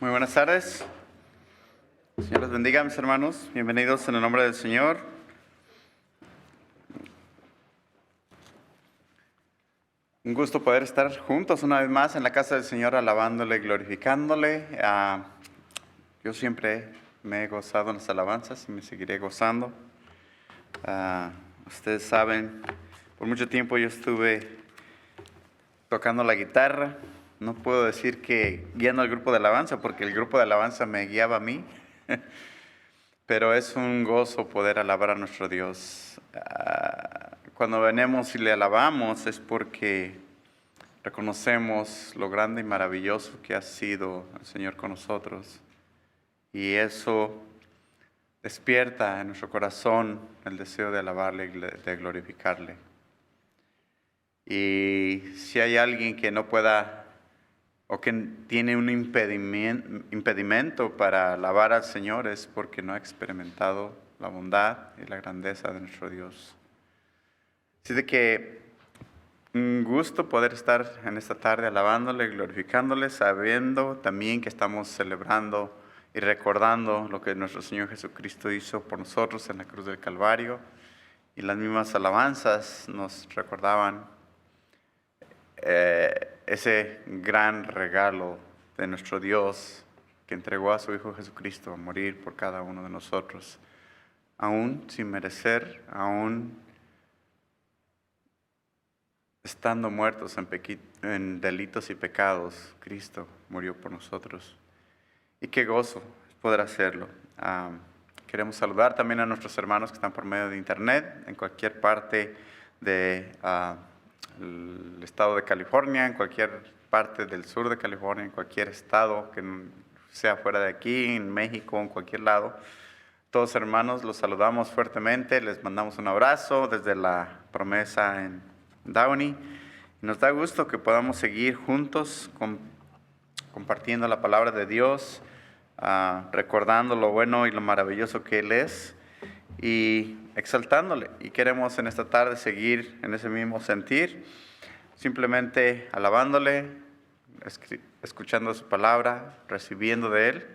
Muy buenas tardes. Señor los bendiga, mis hermanos. Bienvenidos en el nombre del Señor. Un gusto poder estar juntos una vez más en la casa del Señor, alabándole y glorificándole. Yo siempre me he gozado en las alabanzas y me seguiré gozando. Ustedes saben, por mucho tiempo yo estuve tocando la guitarra. No puedo decir que guiando al grupo de alabanza, porque el grupo de alabanza me guiaba a mí. Pero es un gozo poder alabar a nuestro Dios. Cuando venimos y le alabamos es porque reconocemos lo grande y maravilloso que ha sido el Señor con nosotros. Y eso despierta en nuestro corazón el deseo de alabarle y de glorificarle. Y si hay alguien que no pueda o que tiene un impedimento para alabar al Señor, es porque no ha experimentado la bondad y la grandeza de nuestro Dios. Así de que un gusto poder estar en esta tarde alabándole, glorificándole, sabiendo también que estamos celebrando y recordando lo que nuestro Señor Jesucristo hizo por nosotros en la cruz del Calvario. Y las mismas alabanzas nos recordaban ese gran regalo de nuestro Dios que entregó a su Hijo Jesucristo a morir por cada uno de nosotros, aún sin merecer, aún estando muertos en delitos y pecados. Cristo murió por nosotros. Y qué gozo poder hacerlo. Queremos saludar también a nuestros hermanos que están por medio de internet en cualquier parte de el estado de California, en cualquier parte del sur de California, en cualquier estado que sea fuera de aquí, en México, en cualquier lado. Todos hermanos, los saludamos fuertemente, les mandamos un abrazo desde la promesa en Downey. Nos da gusto que podamos seguir juntos compartiendo la palabra de Dios, recordando lo bueno y lo maravilloso que Él es y exaltándole. Y queremos en esta tarde seguir en ese mismo sentir, simplemente alabándole, escuchando su palabra, recibiendo de Él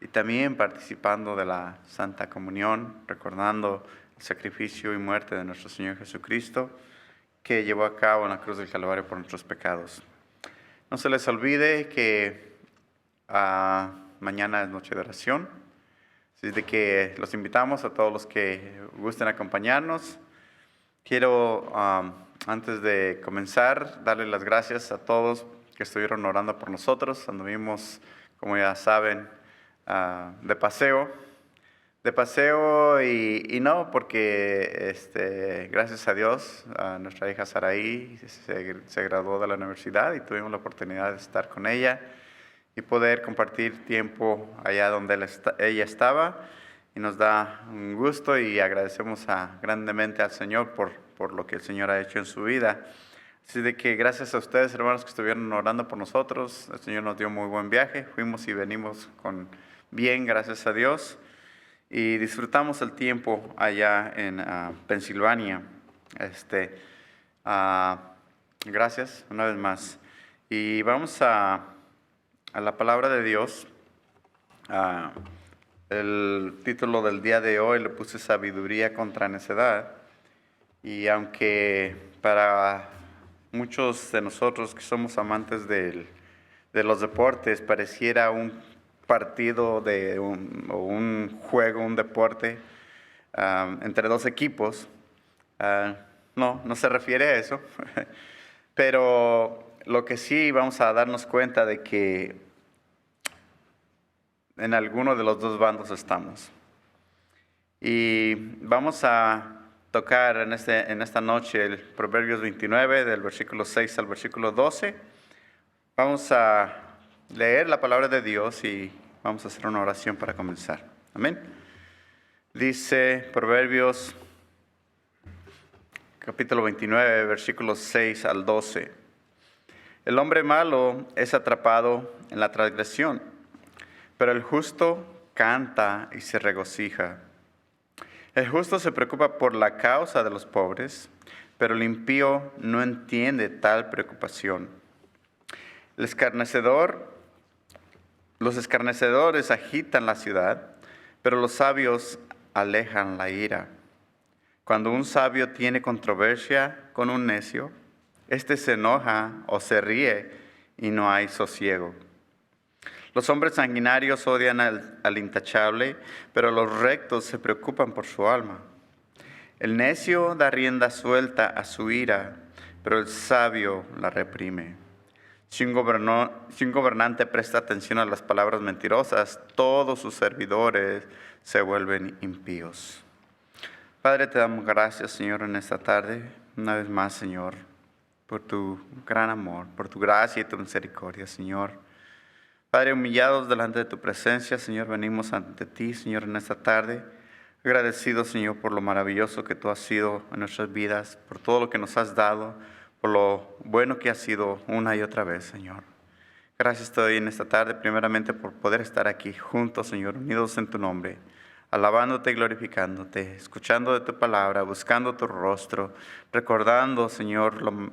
y también participando de la Santa Comunión, recordando el sacrificio y muerte de nuestro Señor Jesucristo, que llevó a cabo en la cruz del Calvario por nuestros pecados. No se les olvide que mañana es noche de oración, así de que los invitamos a todos los que gusten acompañarnos. Quiero, antes de comenzar, darle las gracias a todos que estuvieron orando por nosotros. Anduvimos, como ya saben, de paseo y no porque gracias a Dios nuestra hija Saraí se graduó de la universidad y tuvimos la oportunidad de estar con ella y poder compartir tiempo allá donde ella estaba, y nos da un gusto y agradecemos grandemente al Señor por lo que el Señor ha hecho en su vida. Así de que gracias a ustedes, hermanos, que estuvieron orando por nosotros. El Señor nos dio muy buen viaje, fuimos y venimos con bien, gracias a Dios, y disfrutamos el tiempo allá en Pensilvania. Gracias una vez más. Y vamos a la palabra de Dios. El título del día de hoy le puse Sabiduría contra necedad. Y aunque para muchos de nosotros que somos amantes de los deportes pareciera un partido o un juego, un deporte entre dos equipos, no se refiere a eso. Pero lo que sí vamos a darnos cuenta de que en alguno de los dos bandos estamos. Y vamos a tocar en esta noche el Proverbios 29, del versículo 6 al versículo 12. Vamos a leer la palabra de Dios y vamos a hacer una oración para comenzar. Amén. Dice Proverbios capítulo 29, versículos 6 al 12. El hombre malo es atrapado en la transgresión, pero el justo canta y se regocija. El justo se preocupa por la causa de los pobres, pero el impío no entiende tal preocupación. El escarnecedor Los escarnecedores agitan la ciudad, pero los sabios alejan la ira. Cuando un sabio tiene controversia con un necio, éste se enoja o se ríe y no hay sosiego. Los hombres sanguinarios odian al intachable, pero los rectos se preocupan por su alma. El necio da rienda suelta a su ira, pero el sabio la reprime. Si un gobernante presta atención a las palabras mentirosas, todos sus servidores se vuelven impíos. Padre, te damos gracias, Señor, en esta tarde, una vez más, Señor, por tu gran amor, por tu gracia y tu misericordia, Señor. Padre, humillados delante de tu presencia, Señor, venimos ante ti, Señor, en esta tarde, agradecidos, Señor, por lo maravilloso que tú has sido en nuestras vidas, por todo lo que nos has dado, por lo bueno que has sido una y otra vez, Señor. Gracias te doy en esta tarde, primeramente por poder estar aquí juntos, Señor, unidos en tu nombre, alabándote y glorificándote, escuchando de tu palabra, buscando tu rostro, recordando, Señor, lo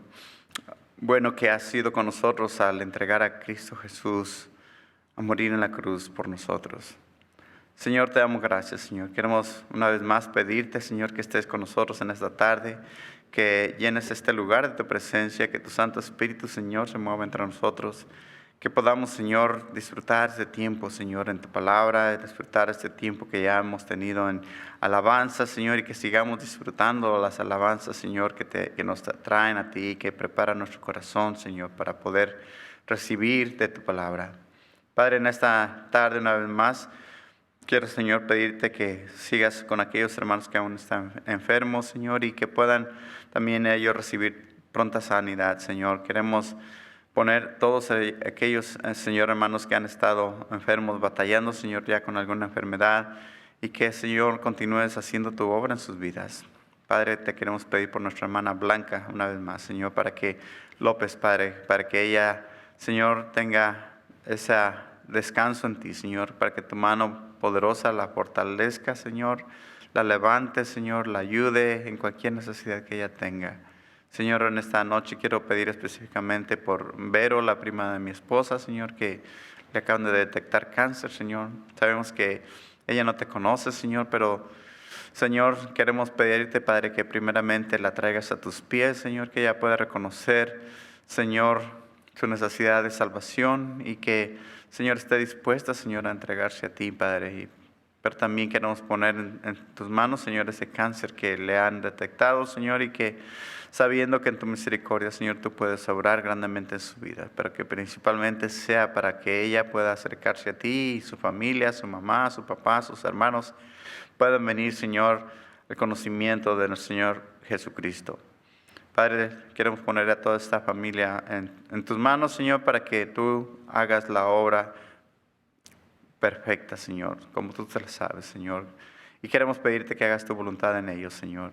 bueno que has sido con nosotros al entregar a Cristo Jesús a morir en la cruz por nosotros. Señor, te damos gracias, Señor. Queremos una vez más pedirte, Señor, que estés con nosotros en esta tarde, que llenes este lugar de tu presencia, que tu Santo Espíritu, Señor, se mueva entre nosotros, que podamos, Señor, disfrutar este tiempo, Señor, en tu palabra, disfrutar este tiempo que ya hemos tenido en alabanza, Señor, y que sigamos disfrutando las alabanzas, Señor, que nos traen a ti, que preparan nuestro corazón, Señor, para poder recibir de tu palabra. Padre, en esta tarde una vez más, quiero, Señor, pedirte que sigas con aquellos hermanos que aún están enfermos, Señor, y que puedan también ellos recibir pronta sanidad, Señor. Queremos poner todos aquellos, Señor, hermanos que han estado enfermos, batallando, Señor, ya con alguna enfermedad, y que, Señor, continúes haciendo tu obra en sus vidas. Padre, te queremos pedir por nuestra hermana Blanca una vez más, Señor, para que López, Padre, para que ella, Señor, tenga ese descanso en ti, Señor, para que tu mano poderosa la fortalezca, Señor, la levante, Señor, la ayude en cualquier necesidad que ella tenga. Señor, en esta noche quiero pedir específicamente por Vero, la prima de mi esposa, Señor, que le acaban de detectar cáncer, Señor. Sabemos que ella no te conoce, Señor, pero, Señor, queremos pedirte, Padre, que primeramente la traigas a tus pies, Señor, que ella pueda reconocer, Señor, su necesidad de salvación y que, Señor, esté dispuesta, Señor, a entregarse a ti, Padre. Pero también queremos poner en tus manos, Señor, ese cáncer que le han detectado, Señor, y que sabiendo que en tu misericordia, Señor, tú puedes obrar grandemente en su vida, pero que principalmente sea para que ella pueda acercarse a ti y su familia, su mamá, su papá, sus hermanos, puedan venir, Señor, al conocimiento de nuestro Señor Jesucristo. Padre, queremos poner a toda esta familia en tus manos, Señor, para que tú hagas la obra perfecta, Señor, como tú te lo sabes, Señor. Y queremos pedirte que hagas tu voluntad en ellos, Señor.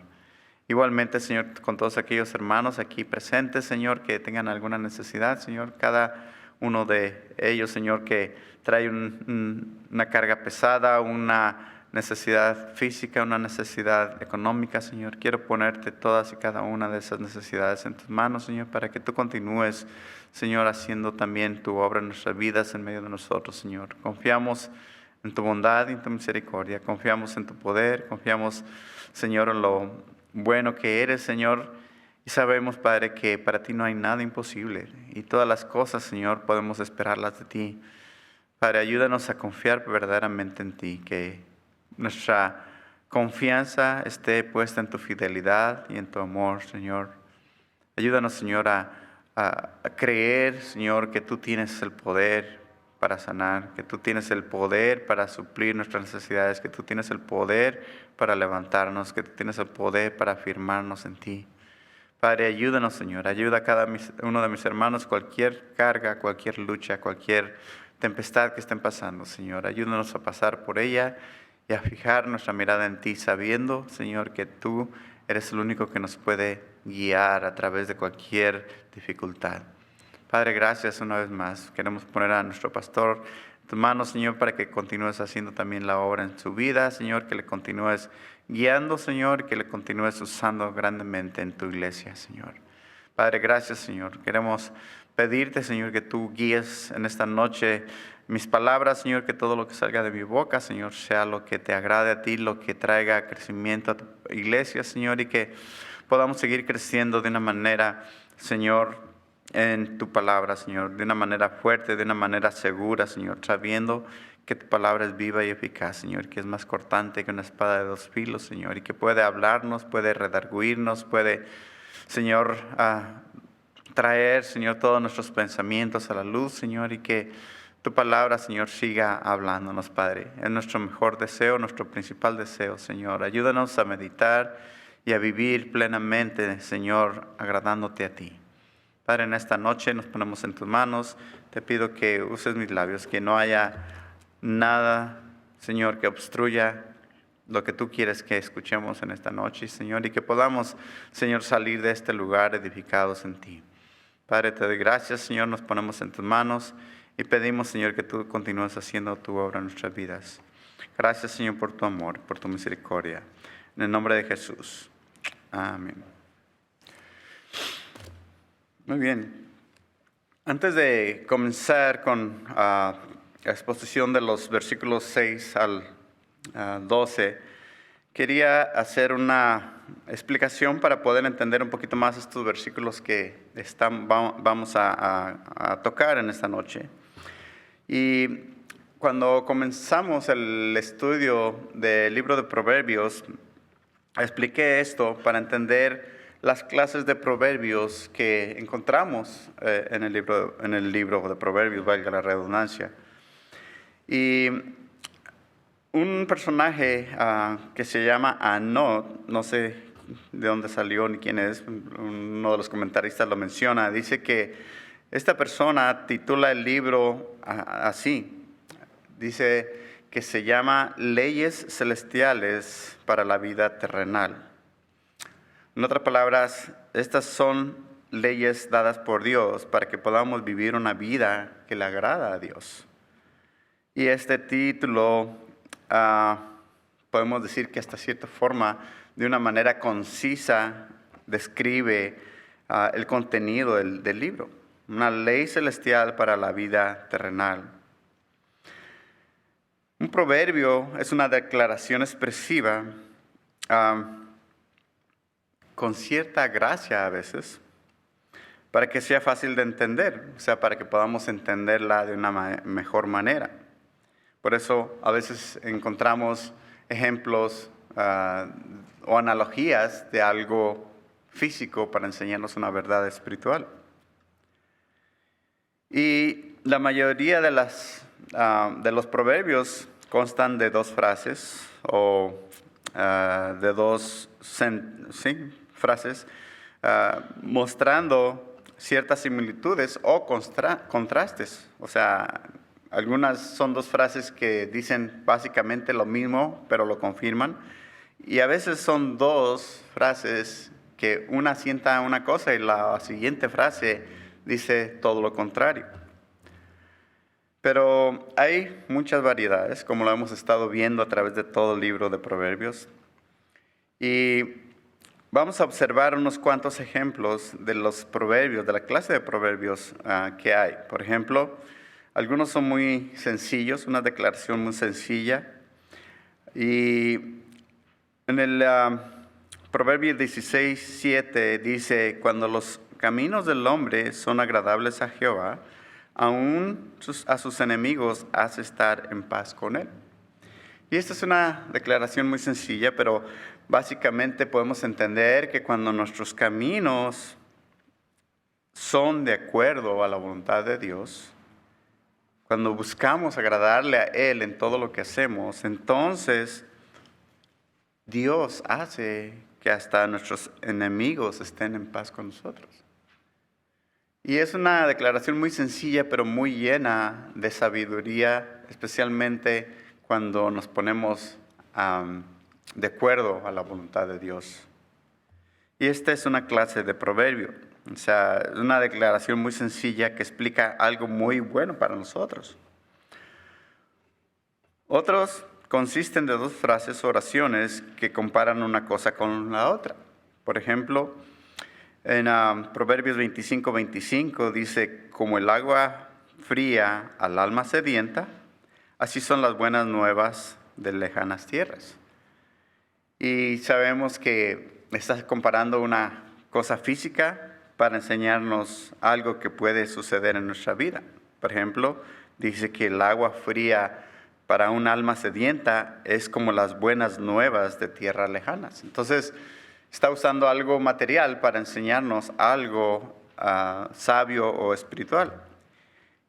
Igualmente, Señor, con todos aquellos hermanos aquí presentes, Señor, que tengan alguna necesidad, Señor, cada uno de ellos, Señor, que trae una carga pesada, una necesidad física, una necesidad económica, Señor. Quiero ponerte todas y cada una de esas necesidades en tus manos, Señor, para que tú continúes, Señor, haciendo también tu obra en nuestras vidas, en medio de nosotros, Señor. Confiamos en tu bondad y en tu misericordia. Confiamos en tu poder. Confiamos, Señor, en lo bueno que eres, Señor. Y sabemos, Padre, que para ti no hay nada imposible. Y todas las cosas, Señor, podemos esperarlas de ti. Padre, ayúdanos a confiar verdaderamente en ti, que nuestra confianza esté puesta en tu fidelidad y en tu amor, Señor. Ayúdanos, Señor, a creer, Señor, que tú tienes el poder para sanar, que tú tienes el poder para suplir nuestras necesidades, que tú tienes el poder para levantarnos, que tú tienes el poder para afirmarnos en ti. Padre, ayúdanos, Señor. Ayuda a cada uno de mis hermanos, cualquier carga, cualquier lucha, cualquier tempestad que estén pasando, Señor. Ayúdanos a pasar por ella y a fijar nuestra mirada en ti, sabiendo, Señor, que tú eres el único que nos puede guiar a través de cualquier dificultad. Padre, gracias una vez más. Queremos poner a nuestro pastor en tus manos, Señor, para que continúes haciendo también la obra en su vida, Señor, que le continúes guiando, Señor, que le continúes usando grandemente en tu iglesia, Señor. Padre, gracias, Señor. Queremos pedirte, Señor, que tú guíes en esta noche mis palabras, Señor, que todo lo que salga de mi boca, Señor, sea lo que te agrade a ti, lo que traiga crecimiento a tu iglesia, Señor, y que podamos seguir creciendo de una manera, Señor, en tu palabra, Señor, de una manera fuerte, de una manera segura, Señor, sabiendo que tu palabra es viva y eficaz, Señor, que es más cortante que una espada de dos filos, Señor, y que puede hablarnos, puede redarguirnos, puede, Señor, traer, Señor, todos nuestros pensamientos a la luz, Señor, y que tu palabra, Señor, siga hablándonos, Padre. Es nuestro mejor deseo, nuestro principal deseo, Señor. Ayúdanos a meditar y a vivir plenamente, Señor, agradándote a ti. Padre, en esta noche nos ponemos en tus manos. Te pido que uses mis labios, que no haya nada, Señor, que obstruya lo que tú quieres que escuchemos en esta noche, Señor, y que podamos, Señor, salir de este lugar edificados en ti. Padre, te doy gracias, Señor, nos ponemos en tus manos y pedimos, Señor, que tú continúes haciendo tu obra en nuestras vidas. Gracias, Señor, por tu amor, por tu misericordia. En el nombre de Jesús. Amén. Muy bien. Antes de comenzar con la exposición de los versículos 6 al 12, quería hacer una explicación para poder entender un poquito más estos versículos que vamos a tocar en esta noche. Y cuando comenzamos el estudio del libro de Proverbios, expliqué esto para entender las clases de proverbios que encontramos en el libro de Proverbios, valga la redundancia. Y un personaje que se llama Anot, no sé de dónde salió ni quién es, uno de los comentaristas lo menciona, dice que esta persona titula el libro así, dice que se llama Leyes Celestiales para la Vida Terrenal. En otras palabras, estas son leyes dadas por Dios para que podamos vivir una vida que le agrada a Dios. Y este título podemos decir que hasta cierta forma, de una manera concisa, describe el contenido del libro. Una ley celestial para la vida terrenal. Un proverbio es una declaración expresiva con cierta gracia a veces, para que sea fácil de entender, o sea, para que podamos entenderla de una mejor manera. Por eso a veces encontramos ejemplos o analogías de algo físico para enseñarnos una verdad espiritual. Y la mayoría de los proverbios constan de dos frases o de dos frases mostrando ciertas similitudes o contrastes. O sea, algunas son dos frases que dicen básicamente lo mismo, pero lo confirman. Y a veces son dos frases que una sienta una cosa y la siguiente frase dice todo lo contrario. Pero hay muchas variedades, como lo hemos estado viendo a través de todo el libro de Proverbios. Y vamos a observar unos cuantos ejemplos de los proverbios, de la clase de proverbios que hay. Por ejemplo, algunos son muy sencillos, una declaración muy sencilla. Y en el Proverbio 16:7 dice, cuando los caminos del hombre son agradables a Jehová, aún a sus enemigos hace estar en paz con él. Y esta es una declaración muy sencilla, pero básicamente podemos entender que cuando nuestros caminos son de acuerdo a la voluntad de Dios, cuando buscamos agradarle a Él en todo lo que hacemos, entonces Dios hace que hasta nuestros enemigos estén en paz con nosotros. Y es una declaración muy sencilla, pero muy llena de sabiduría, especialmente cuando nos ponemos de acuerdo a la voluntad de Dios. Y esta es una clase de proverbio, o sea, una declaración muy sencilla que explica algo muy bueno para nosotros. Otros consisten de dos frases o oraciones que comparan una cosa con la otra. Por ejemplo, en Proverbios 25:25 dice, como el agua fría al alma sedienta, así son las buenas nuevas de lejanas tierras. Y sabemos que está comparando una cosa física para enseñarnos algo que puede suceder en nuestra vida. Por ejemplo, dice que el agua fría para un alma sedienta es como las buenas nuevas de tierras lejanas. Entonces, está usando algo material para enseñarnos algo sabio o espiritual.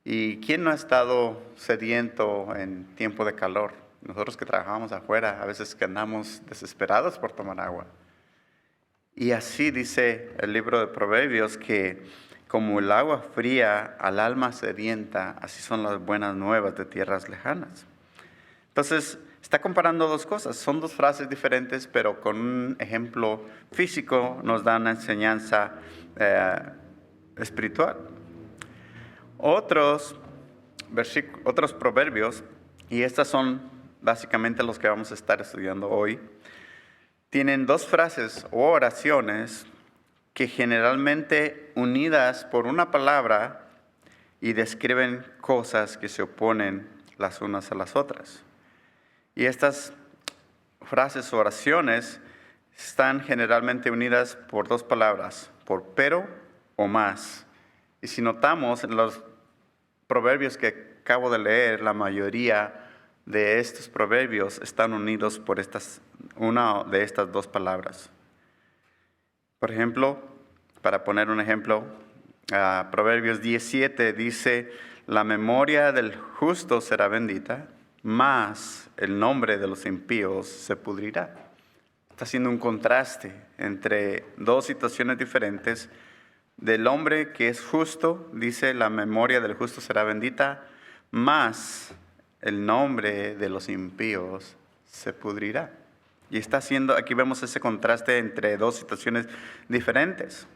¿Y quién no ha estado sediento en tiempo de calor? Nosotros que trabajamos afuera, a veces que andamos desesperados por tomar agua. Y así dice el libro de Proverbios que como el agua fría al alma sedienta, así son las buenas nuevas de tierras lejanas. Entonces, está comparando dos cosas. Son dos frases diferentes, pero con un ejemplo físico nos da una enseñanza espiritual. Otros proverbios, y estas son básicamente los que vamos a estar estudiando hoy, tienen dos frases o oraciones que generalmente unidas por una palabra y describen cosas que se oponen las unas a las otras. Y estas frases o oraciones están generalmente unidas por dos palabras, por pero o más. Y si notamos en los proverbios que acabo de leer, la mayoría de estos proverbios están unidos por una de estas dos palabras. Por ejemplo, para poner un ejemplo, Proverbios 17 dice, la memoria del justo será bendita, mas el nombre de los impíos se pudrirá. Está haciendo un contraste entre dos situaciones diferentes. Del hombre que es justo, dice, la memoria del justo será bendita, mas el nombre de los impíos se pudrirá. Y está haciendo, aquí vemos ese contraste entre dos situaciones diferentes.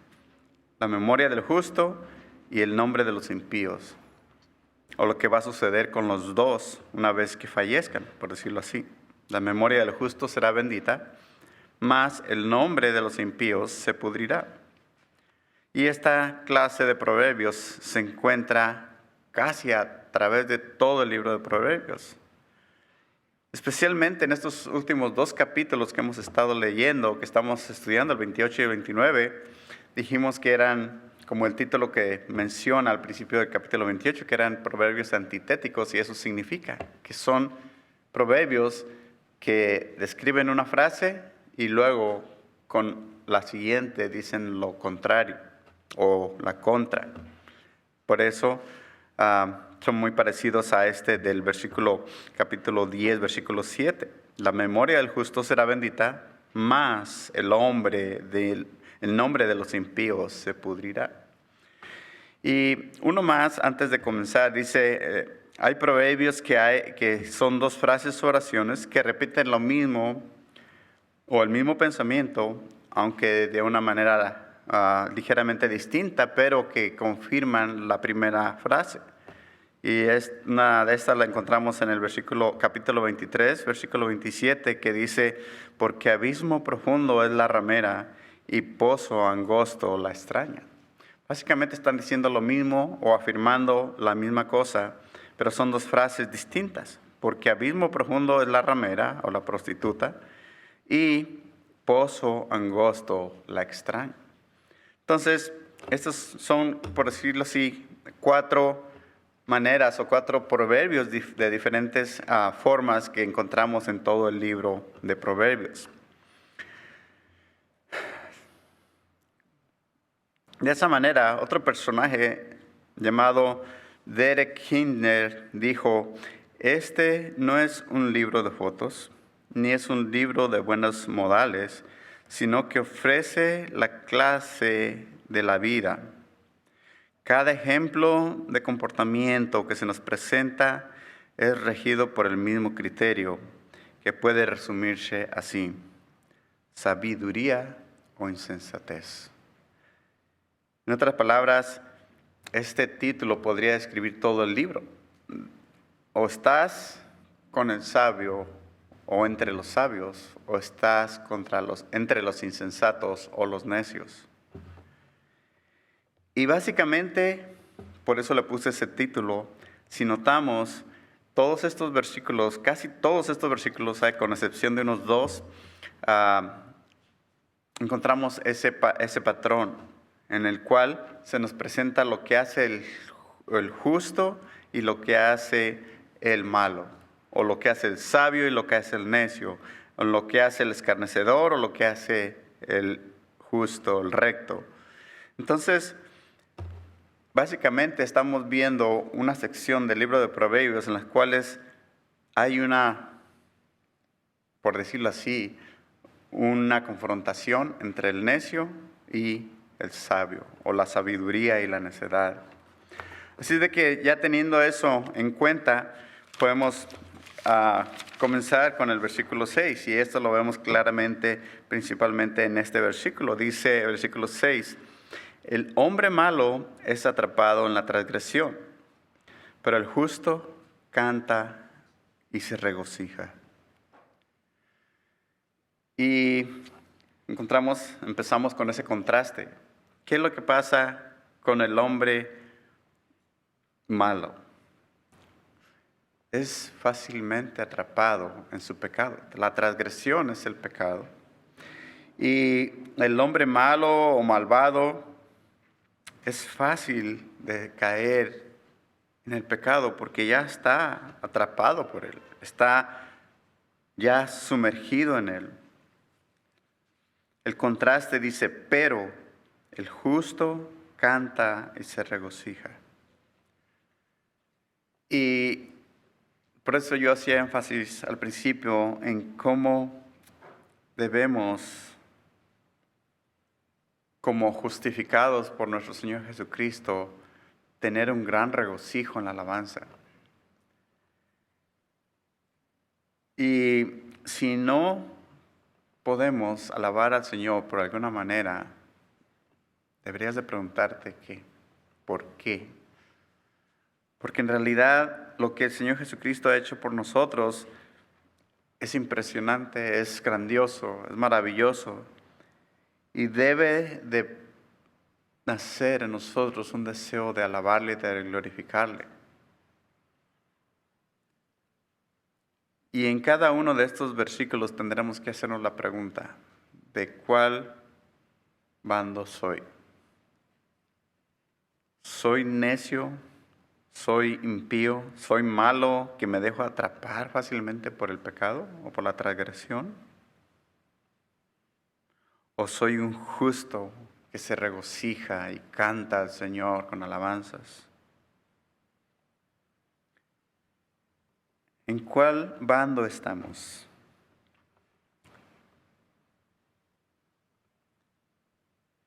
La memoria del justo y el nombre de los impíos. O lo que va a suceder con los dos una vez que fallezcan, por decirlo así. La memoria del justo será bendita, mas el nombre de los impíos se pudrirá. Y esta clase de proverbios se encuentra casi a través de todo el libro de Proverbios. Especialmente en estos últimos dos capítulos que hemos estado leyendo, que estamos estudiando, el 28 y el 29, dijimos que eran, como el título que menciona al principio del capítulo 28, que eran proverbios antitéticos, y eso significa que son proverbios que describen una frase y luego con la siguiente dicen lo contrario o la contra. Por eso son muy parecidos a este del capítulo 10, versículo 7. La memoria del justo será bendita, mas el nombre de los impíos se pudrirá. Y uno más, antes de comenzar, dice, hay proverbios que son dos frases o oraciones que repiten lo mismo o el mismo pensamiento, aunque de una manera ligeramente distinta, pero que confirman la primera frase. Y una de estas la encontramos en el capítulo 23, versículo 27, que dice, porque abismo profundo es la ramera y pozo angosto la extraña. Básicamente están diciendo lo mismo o afirmando la misma cosa, pero son dos frases distintas. Porque abismo profundo es la ramera o la prostituta y pozo angosto la extraña. Entonces, estos son, por decirlo así, cuatro maneras o cuatro proverbios de diferentes formas que encontramos en todo el libro de Proverbios. De esa manera, otro personaje llamado Derek Kidner dijo, este no es un libro de fotos, ni es un libro de buenos modales, sino que ofrece la clase de la vida. Cada ejemplo de comportamiento que se nos presenta es regido por el mismo criterio, que puede resumirse así: sabiduría o insensatez. En otras palabras, este título podría describir todo el libro. O estás con el sabio o entre los sabios, o estás entre los insensatos o los necios. Y básicamente, por eso le puse ese título. Si notamos, todos estos versículos, casi todos estos versículos, con excepción de unos dos, encontramos ese patrón en el cual se nos presenta lo que hace el justo y lo que hace el malo, o lo que hace el sabio y lo que hace el necio, o lo que hace el escarnecedor o lo que hace el justo, el recto. Entonces, básicamente estamos viendo una sección del libro de Proverbios en las cuales hay por decirlo así, una confrontación entre el necio y el sabio, o la sabiduría y la necedad. Así de que ya teniendo eso en cuenta, podemos comenzar con el versículo 6, y esto lo vemos claramente, principalmente en este versículo. Dice el versículo 6, el hombre malo es atrapado en la transgresión, pero el justo canta y se regocija. Y empezamos con ese contraste. ¿Qué es lo que pasa con el hombre malo? Es fácilmente atrapado en su pecado. La transgresión es el pecado. Y el hombre malo o malvado es fácil de caer en el pecado porque ya está atrapado por él, está ya sumergido en él. El contraste dice, pero el justo canta y se regocija. Y por eso yo hacía énfasis al principio en cómo debemos, como justificados por nuestro Señor Jesucristo, tener un gran regocijo en la alabanza. Y si no podemos alabar al Señor por alguna manera, deberías de preguntarte ¿por qué? Porque en realidad lo que el Señor Jesucristo ha hecho por nosotros es impresionante, es grandioso, es maravilloso, y debe de nacer en nosotros un deseo de alabarle y de glorificarle. Y en cada uno de estos versículos tendremos que hacernos la pregunta, ¿de cuál bando soy? ¿Soy necio? ¿Soy impío? ¿Soy malo que me dejo atrapar fácilmente por el pecado o por la transgresión? ¿O soy un justo que se regocija y canta al Señor con alabanzas? ¿En cuál bando estamos?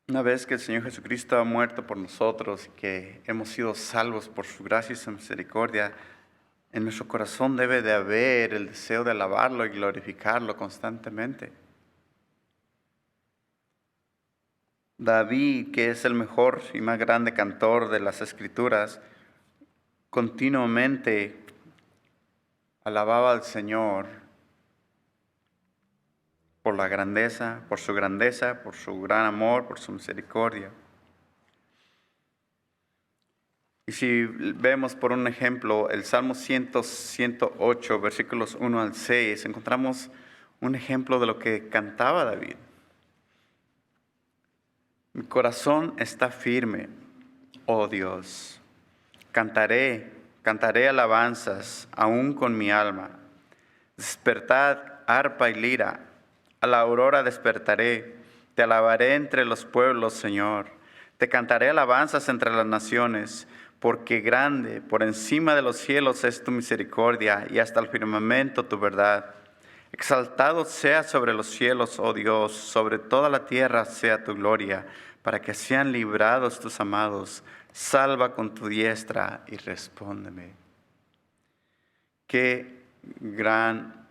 Una vez que el Señor Jesucristo ha muerto por nosotros y que hemos sido salvos por su gracia y su misericordia, en nuestro corazón debe de haber el deseo de alabarlo y glorificarlo constantemente. David, que es el mejor y más grande cantor de las Escrituras, continuamente alababa al Señor por la grandeza, por su gran amor, por su misericordia. Y si vemos por un ejemplo el Salmo 108, versículos 1 al 6, encontramos un ejemplo de lo que cantaba David. Mi corazón está firme, oh Dios. Cantaré alabanzas aún con mi alma. Despertad arpa y lira. A la aurora despertaré. Te alabaré entre los pueblos, Señor. Te cantaré alabanzas entre las naciones, porque grande, por encima de los cielos es tu misericordia, y hasta el firmamento tu verdad. Exaltado sea sobre los cielos, oh Dios, sobre toda la tierra sea tu gloria, para que sean librados tus amados. Salva con tu diestra y respóndeme. Qué gran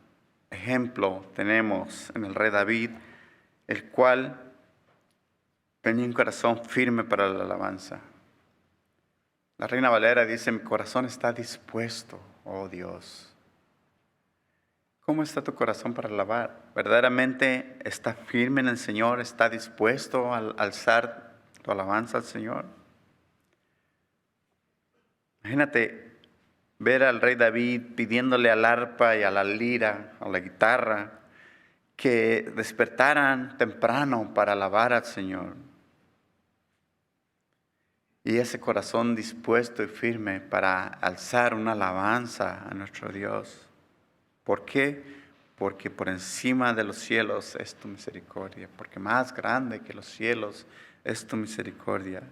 ejemplo tenemos en el rey David, el cual tenía un corazón firme para la alabanza. La Reina Valera dice, mi corazón está dispuesto, oh Dios. ¿Cómo está tu corazón para alabar? ¿Verdaderamente está firme en el Señor? ¿Está dispuesto a alzar tu alabanza al Señor? Imagínate ver al rey David pidiéndole al arpa y a la lira, a la guitarra, que despertaran temprano para alabar al Señor. Y ese corazón dispuesto y firme para alzar una alabanza a nuestro Dios. ¿Por qué? Porque por encima de los cielos es tu misericordia, porque más grande que los cielos es tu misericordia.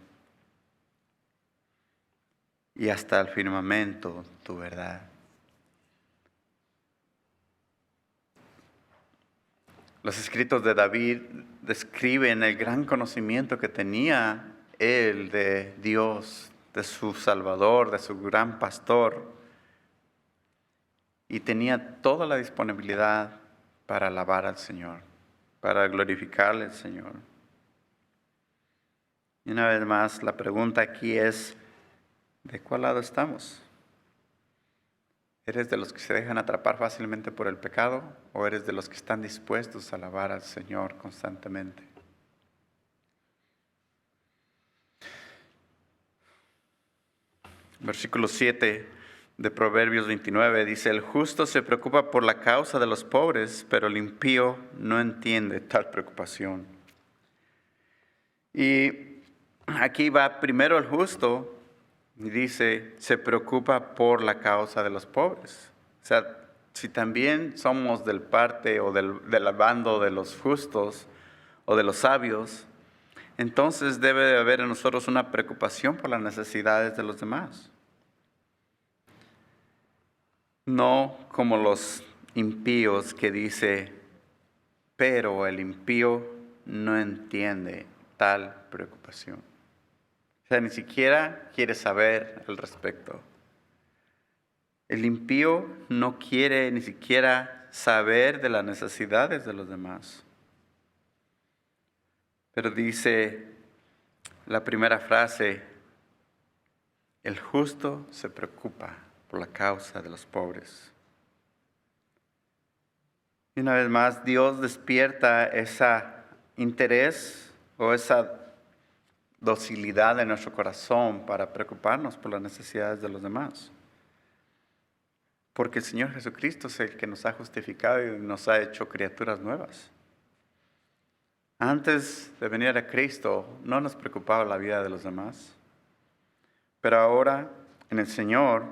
Y hasta el firmamento tu verdad. Los escritos de David describen el gran conocimiento que tenía él de Dios, de su Salvador, de su gran pastor. Y tenía toda la disponibilidad para alabar al Señor, para glorificarle al Señor. Y una vez más, la pregunta aquí es, ¿de cuál lado estamos? ¿Eres de los que se dejan atrapar fácilmente por el pecado o eres de los que están dispuestos a alabar al Señor constantemente? Versículo 7 de Proverbios 29 dice, el justo se preocupa por la causa de los pobres, pero el impío no entiende tal preocupación. Y aquí va primero el justo y dice, se preocupa por la causa de los pobres. O sea, si también somos del parte o del bando de los justos o de los sabios, entonces debe de haber en nosotros una preocupación por las necesidades de los demás. No como los impíos que dice, pero el impío no entiende tal preocupación. O sea, ni siquiera quiere saber al respecto. El impío no quiere ni siquiera saber de las necesidades de los demás. Pero dice la primera frase, el justo se preocupa por la causa de los pobres. Y una vez más, Dios despierta ese interés o esa docilidad en nuestro corazón para preocuparnos por las necesidades de los demás. Porque el Señor Jesucristo es el que nos ha justificado y nos ha hecho criaturas nuevas. Antes de venir a Cristo, no nos preocupaba la vida de los demás. Pero ahora, en el Señor,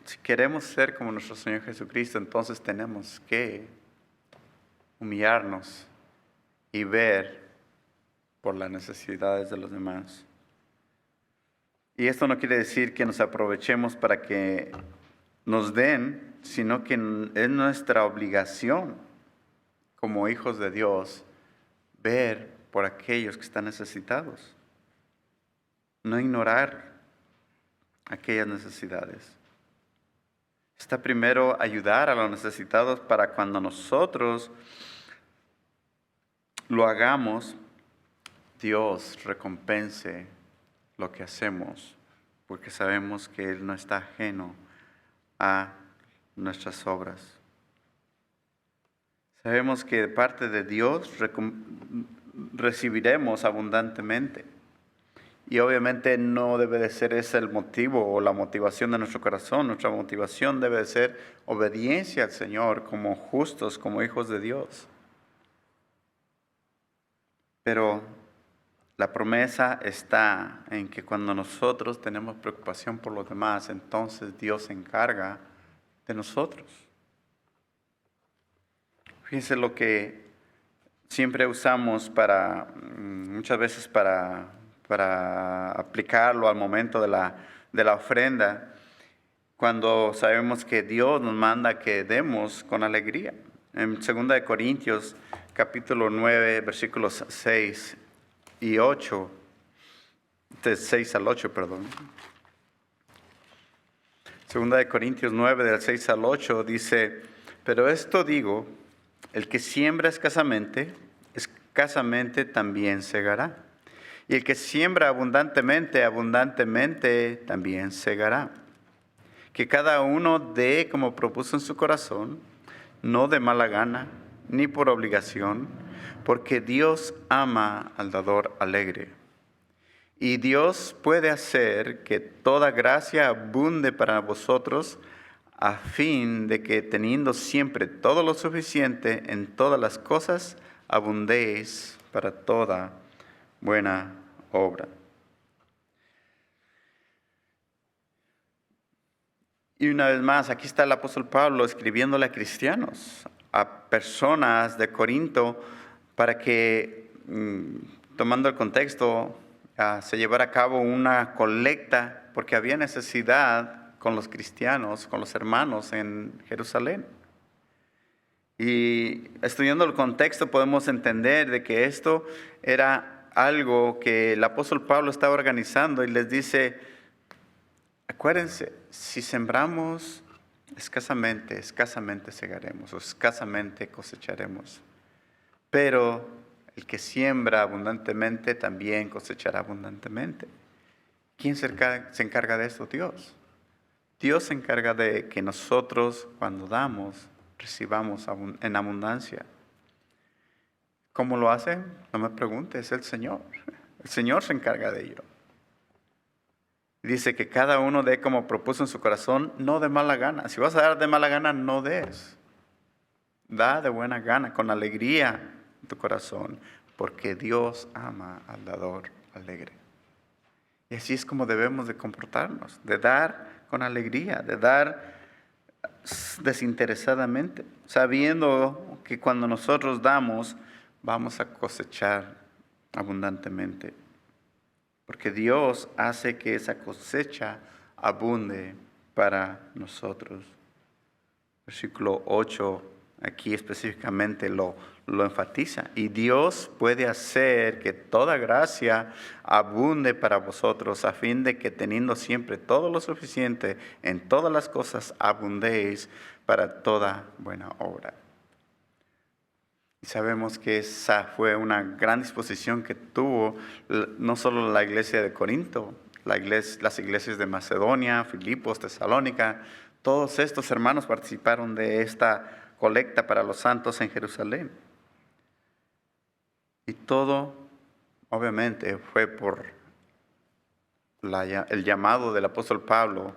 si queremos ser como nuestro Señor Jesucristo, entonces tenemos que humillarnos y ver por las necesidades de los demás. Y esto no quiere decir que nos aprovechemos para que nos den, sino que es nuestra obligación como hijos de Dios ver por aquellos que están necesitados. No ignorar aquellas necesidades. Está primero ayudar a los necesitados para cuando nosotros lo hagamos, Dios recompense lo que hacemos, porque sabemos que Él no está ajeno a nuestras obras. Sabemos que de parte de Dios recibiremos abundantemente. Y obviamente no debe de ser ese el motivo o la motivación de nuestro corazón. Nuestra motivación debe de ser obediencia al Señor como justos, como hijos de Dios. Pero la promesa está en que cuando nosotros tenemos preocupación por los demás, entonces Dios se encarga de nosotros. Fíjense lo que siempre usamos muchas veces para aplicarlo al momento de la ofrenda, cuando sabemos que Dios nos manda que demos con alegría. En 2 Corintios, capítulo 9, versículos 6 y 8, de 6 al 8, perdón. 2 Corintios 9, del 6 al 8, dice, pero esto digo, el que siembra escasamente también segará. Y el que siembra abundantemente, abundantemente también segará. Que cada uno dé como propuso en su corazón, no de mala gana, ni por obligación, porque Dios ama al dador alegre. Y Dios puede hacer que toda gracia abunde para vosotros, a fin de que teniendo siempre todo lo suficiente en todas las cosas, abundéis para toda buena obra. Y una vez más, aquí está el apóstol Pablo escribiéndole a cristianos, a personas de Corinto, para que, tomando el contexto, se llevara a cabo una colecta, porque había necesidad con los cristianos, con los hermanos en Jerusalén. Y estudiando el contexto podemos entender de que esto era algo que el apóstol Pablo estaba organizando y les dice: acuérdense, si sembramos escasamente segaremos o escasamente cosecharemos. Pero el que siembra abundantemente también cosechará abundantemente. ¿Quién se encarga de esto? Dios. Dios se encarga de que nosotros, cuando damos, recibamos en abundancia. ¿Cómo lo hace? No me preguntes, es el Señor. El Señor se encarga de ello. Dice que cada uno dé como propuso en su corazón, no de mala gana. Si vas a dar de mala gana, no des. Da de buena gana, con alegría en tu corazón, porque Dios ama al dador alegre. Y así es como debemos de comportarnos, de dar con alegría, de dar desinteresadamente, sabiendo que cuando nosotros damos, vamos a cosechar abundantemente. Porque Dios hace que esa cosecha abunde para nosotros. Versículo 8, aquí específicamente lo enfatiza. Y Dios puede hacer que toda gracia abunde para vosotros, a fin de que teniendo siempre todo lo suficiente en todas las cosas, abundéis para toda buena obra. Y sabemos que esa fue una gran disposición que tuvo no solo la iglesia de Corinto, las iglesias de Macedonia, Filipos, Tesalónica. Todos estos hermanos participaron de esta colecta para los santos en Jerusalén. Y todo, obviamente, fue por el llamado del apóstol Pablo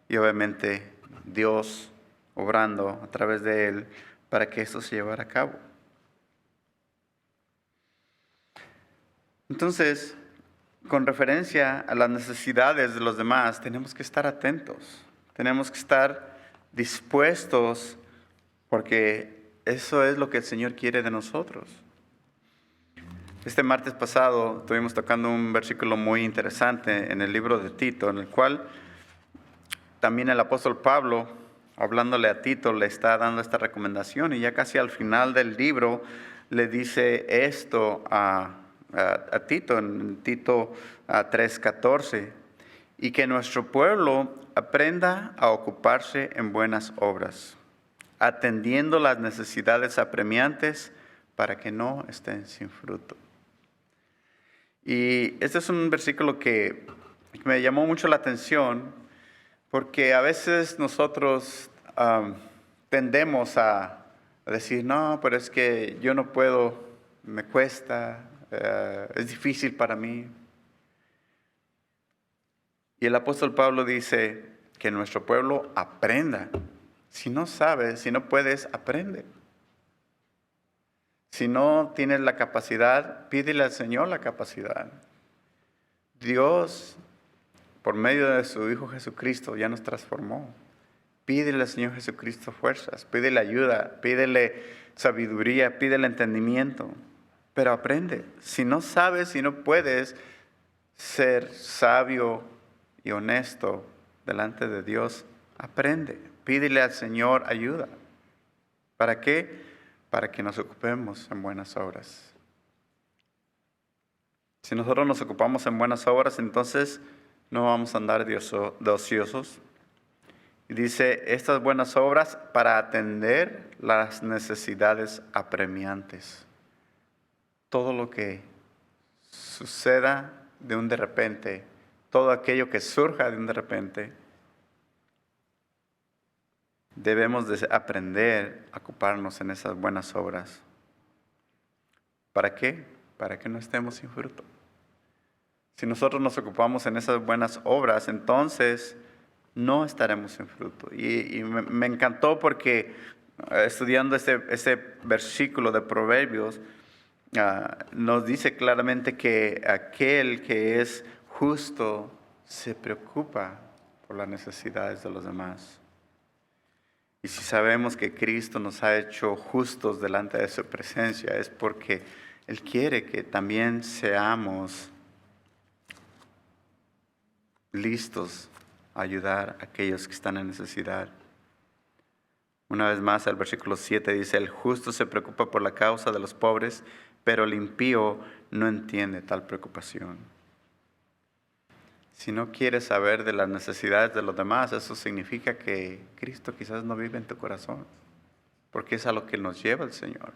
y obviamente Dios obrando a través de él para que esto se llevara a cabo. Entonces, con referencia a las necesidades de los demás, tenemos que estar atentos, tenemos que estar dispuestos, porque eso es lo que el Señor quiere de nosotros. Este martes pasado estuvimos tocando un versículo muy interesante en el libro de Tito, en el cual también el apóstol Pablo, hablándole a Tito, le está dando esta recomendación, y ya casi al final del libro le dice esto a Tito, en Tito 3:14, y que nuestro pueblo aprenda a ocuparse en buenas obras, atendiendo las necesidades apremiantes para que no estén sin fruto. Y este es un versículo que me llamó mucho la atención, porque a veces nosotros tendemos a decir, no, pero es que yo no puedo, me cuesta, es difícil para mí. Y el apóstol Pablo dice que nuestro pueblo aprenda. Si no sabes, si no puedes, aprende. Si no tienes la capacidad, pídele al Señor la capacidad. Dios, por medio de su Hijo Jesucristo, ya nos transformó. Pídele al Señor Jesucristo fuerzas, pídele ayuda, pídele sabiduría, pídele entendimiento. Pero aprende. Si no sabes, si no puedes ser sabio y honesto delante de Dios, aprende. Pídele al Señor ayuda. ¿Para qué? Para que nos ocupemos en buenas obras. Si nosotros nos ocupamos en buenas obras, entonces no vamos a andar de ociosos. Y dice, estas buenas obras para atender las necesidades apremiantes. Todo lo que suceda de un de repente, todo aquello que surja de un de repente, debemos de aprender a ocuparnos en esas buenas obras. ¿Para qué? Para que no estemos sin fruto. Si nosotros nos ocupamos en esas buenas obras, entonces no estaremos en fruto. Y me encantó porque estudiando ese versículo de Proverbios, nos dice claramente que aquel que es justo se preocupa por las necesidades de los demás. Y si sabemos que Cristo nos ha hecho justos delante de su presencia, es porque Él quiere que también seamos listos a ayudar a aquellos que están en necesidad. Una vez más, el versículo 7 dice, el justo se preocupa por la causa de los pobres, pero el impío no entiende tal preocupación. Si no quieres saber de las necesidades de los demás, eso significa que Cristo quizás no vive en tu corazón, porque es a lo que nos lleva el Señor.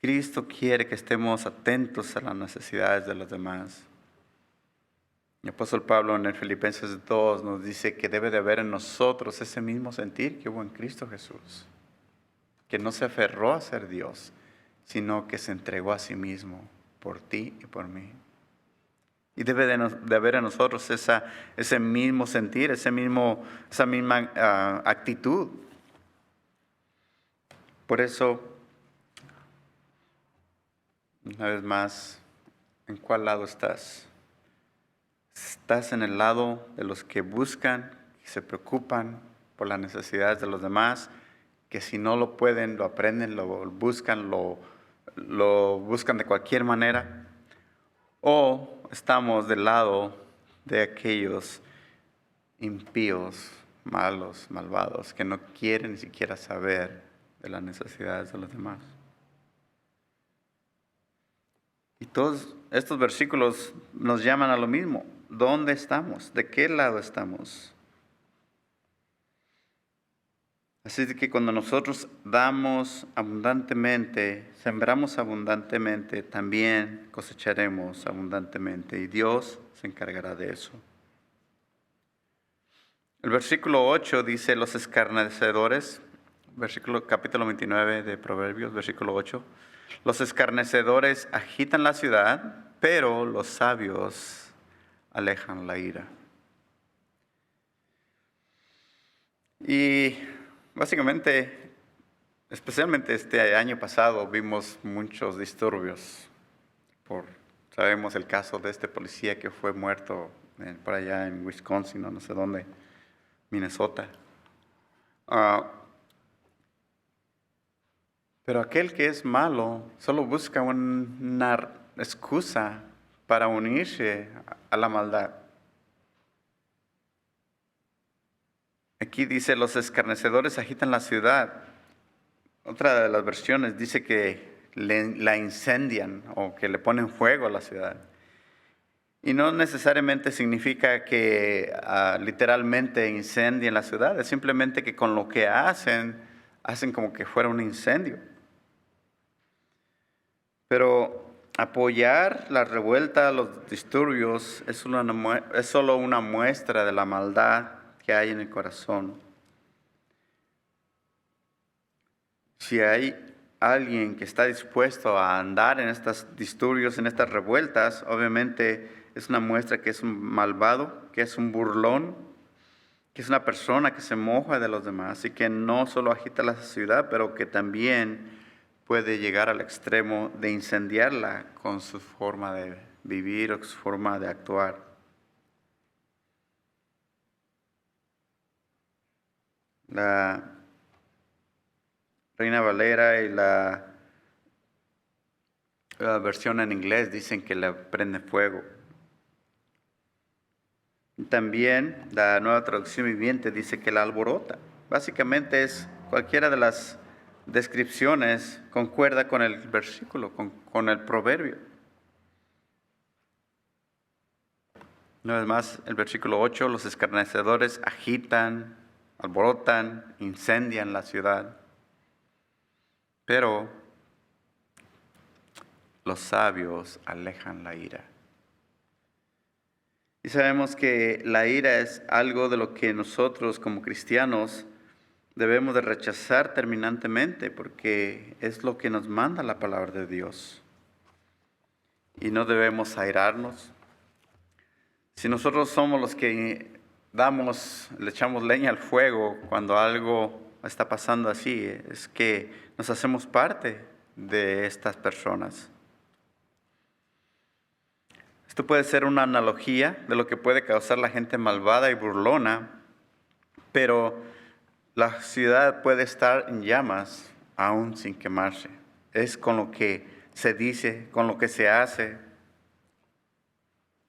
Cristo quiere que estemos atentos a las necesidades de los demás. El apóstol Pablo en el Filipenses 2 nos dice que debe de haber en nosotros ese mismo sentir que hubo en Cristo Jesús, que no se aferró a ser Dios, sino que se entregó a sí mismo por ti y por mí. Y debe de haber en nosotros ese mismo sentir, esa misma actitud. Por eso, una vez más, ¿en cuál lado estás? ¿Estás en el lado de los que buscan y se preocupan por las necesidades de los demás, que si no lo pueden, lo aprenden, lo buscan de cualquier manera? ¿O estamos del lado de aquellos impíos, malos, malvados, que no quieren ni siquiera saber de las necesidades de los demás? Y todos estos versículos nos llaman a lo mismo. ¿Dónde estamos? ¿De qué lado estamos? Así que cuando nosotros damos abundantemente, sembramos abundantemente, también cosecharemos abundantemente. Y Dios se encargará de eso. El versículo 8 dice, los escarnecedores, capítulo 29 de Proverbios, versículo 8. Los escarnecedores agitan la ciudad, pero los sabios alejan la ira. Y básicamente, especialmente este año pasado, vimos muchos disturbios. Sabemos el caso de este policía que fue muerto por allá en Wisconsin, no sé dónde, Minnesota. Pero aquel que es malo solo busca una excusa para unirse a la maldad. Aquí dice, los escarnecedores agitan la ciudad. Otra de las versiones dice que la incendian o que le ponen fuego a la ciudad. Y no necesariamente significa que literalmente incendien la ciudad, es simplemente que con lo que hacen como que fuera un incendio. Pero apoyar la revuelta, los disturbios, es solo una muestra de la maldad que hay en el corazón. Si hay alguien que está dispuesto a andar en estos disturbios, en estas revueltas, obviamente es una muestra que es un malvado, que es un burlón, que es una persona que se moja de los demás y que no solo agita la ciudad, pero que también puede llegar al extremo de incendiarla con su forma de vivir o su forma de actuar. La Reina Valera y la versión en inglés dicen que le prende fuego. También la Nueva Traducción Viviente dice que la alborota. Básicamente es cualquiera de las descripciones concuerda con el versículo, con el proverbio. Una vez más, el versículo 8, los escarnecedores agitan, alborotan, incendian la ciudad. Pero los sabios alejan la ira. Y sabemos que la ira es algo de lo que nosotros como cristianos debemos de rechazar terminantemente, porque es lo que nos manda la palabra de Dios. y no debemos airarnos. Si nosotros somos los que le echamos leña al fuego cuando algo está pasando así, es que nos hacemos parte de estas personas. Esto puede ser una analogía de lo que puede causar la gente malvada y burlona, pero la ciudad puede estar en llamas aún sin quemarse. Es con lo que se dice, con lo que se hace,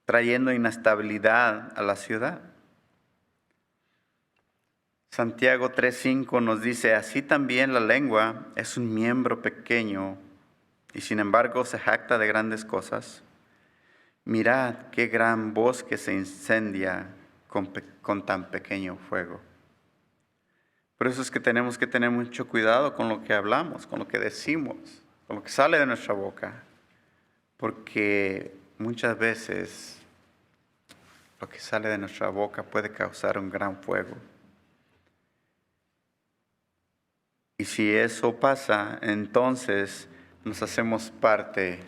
trayendo inestabilidad a la ciudad. Santiago 3:5 nos dice, así también la lengua es un miembro pequeño y sin embargo se jacta de grandes cosas. Mirad qué gran bosque se incendia con tan pequeño fuego. Por eso es que tenemos que tener mucho cuidado con lo que hablamos, con lo que decimos, con lo que sale de nuestra boca. Porque muchas veces lo que sale de nuestra boca puede causar un gran fuego. Y si eso pasa, entonces nos hacemos parte